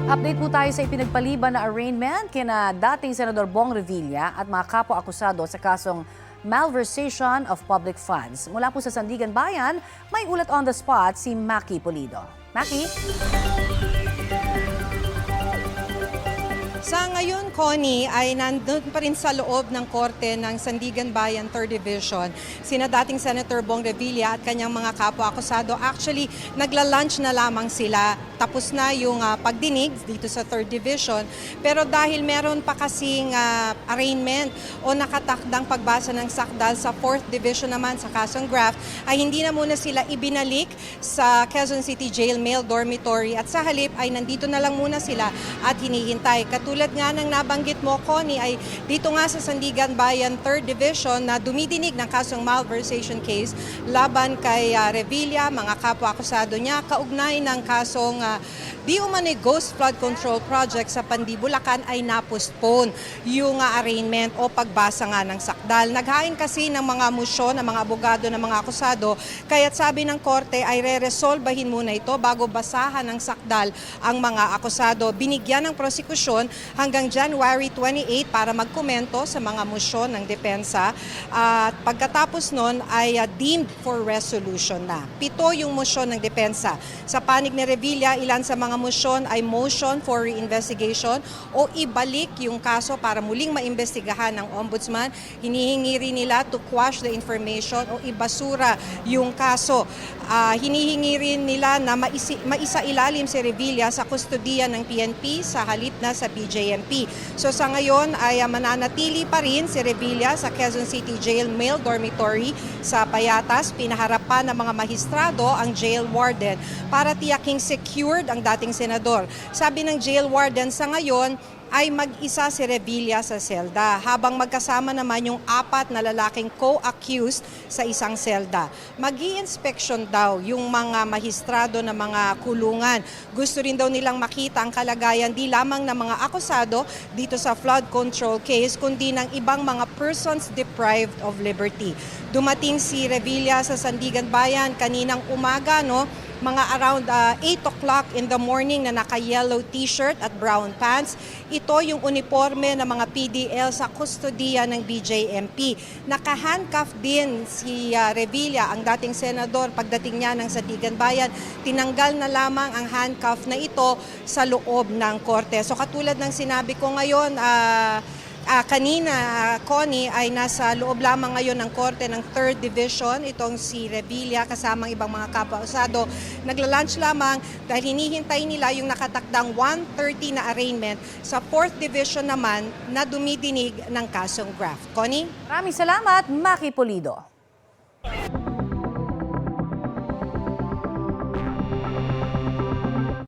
Update po tayo sa ipinagpaliban na arraignment kina dating Senador Bong Revilla at mga kapwa-akusado sa kasong malversation of public funds. Mula po sa Sandigan Bayan, may ulat on the spot si Maki Pulido. Maki? Sa ngayon, Connie, ay nandun pa rin sa loob ng korte ng Sandigan Bayan 3rd Division. Sina dating Senator Bong Revilla at kanyang mga kapwa-akusado. Actually, nagla-lunch na lamang sila. Tapos na yung pagdinig dito sa 3rd Division. Pero dahil meron pa kasing arraignment o nakatakdang pagbasa ng sakdal sa 4th Division naman sa kasong graft, ay hindi na muna sila ibinalik sa Quezon City Jail Male Dormitory. At sa halip ay nandito na lang muna sila at hinihintay. Katulad nga ng nabanggit mo, Connie, ay dito nga sa Sandigan Bayan 3rd Division na dumidinig ng kasong malversation case laban kay Revilla, mga kapwa-akusado niya, kaugnay ng kasong di umano'y Ghost Flood Control Project sa Pandi, Bulacan ay napostpone yung arraignment o pagbasa nga ng sakdal. Naghain kasi ng mga musyon ng mga abogado ng mga akusado, kaya't sabi ng korte ay re-resolbahin muna ito bago basahan ng sakdal ang mga akusado. Binigyan ng prosekusyon hanggang January 28 para magkomento sa mga musyon ng depensa at pagkatapos nun ay deemed for resolution na. 7 yung musyon ng depensa. Sa panig ni Revilla, ilan sa mga musyon ay motion for reinvestigation o ibalik yung kaso para muling maimbestigahan ng ombudsman. Hinihingi rin nila to quash the information o ibasura yung kaso. Hinihingi rin nila na maisailalim si Revilla sa kustodiya ng PNP sa halip na sa BJMP. So sa ngayon ay mananatili pa rin si Revilla sa Quezon City Jail Male Dormitory sa Payatas. Pinaharap pa ng mga mahistrado ang jail warden para tiyaking secured ang dating senador. Sabi ng jail warden sa ngayon ay mag-isa si Revilla sa selda, habang magkasama naman yung 4 na lalaking co-accused sa isang selda. Mag-i-inspection daw yung mga mahistrado na mga kulungan. Gusto rin daw nilang makita ang kalagayan di lamang ng mga akusado dito sa flood control case, kundi ng ibang mga persons deprived of liberty. Dumating si Revilla sa Sandigan Bayan kaninang umaga, mga around 8 o'clock in the morning na naka-yellow t-shirt at brown pants. Ito yung uniforme ng mga PDL sa kustodiya ng BJMP. Naka-handcuff din si Revilla, ang dating senador, pagdating niya ng Sandigan Bayan. Tinanggal na lamang ang handcuff na ito sa loob ng korte. So katulad ng sinabi ko ngayon, kanina, Connie, ay nasa loob lamang ngayon ng korte ng 3rd Division. Itong si Revilla kasamang ibang mga kapwa-akusado. Nagla-lunch lamang dahil hinihintay nila yung nakatakdang 1:30 na arraignment sa 4th Division naman na dumidinig ng kasong graft. Connie? Maraming salamat, Maki Pulido.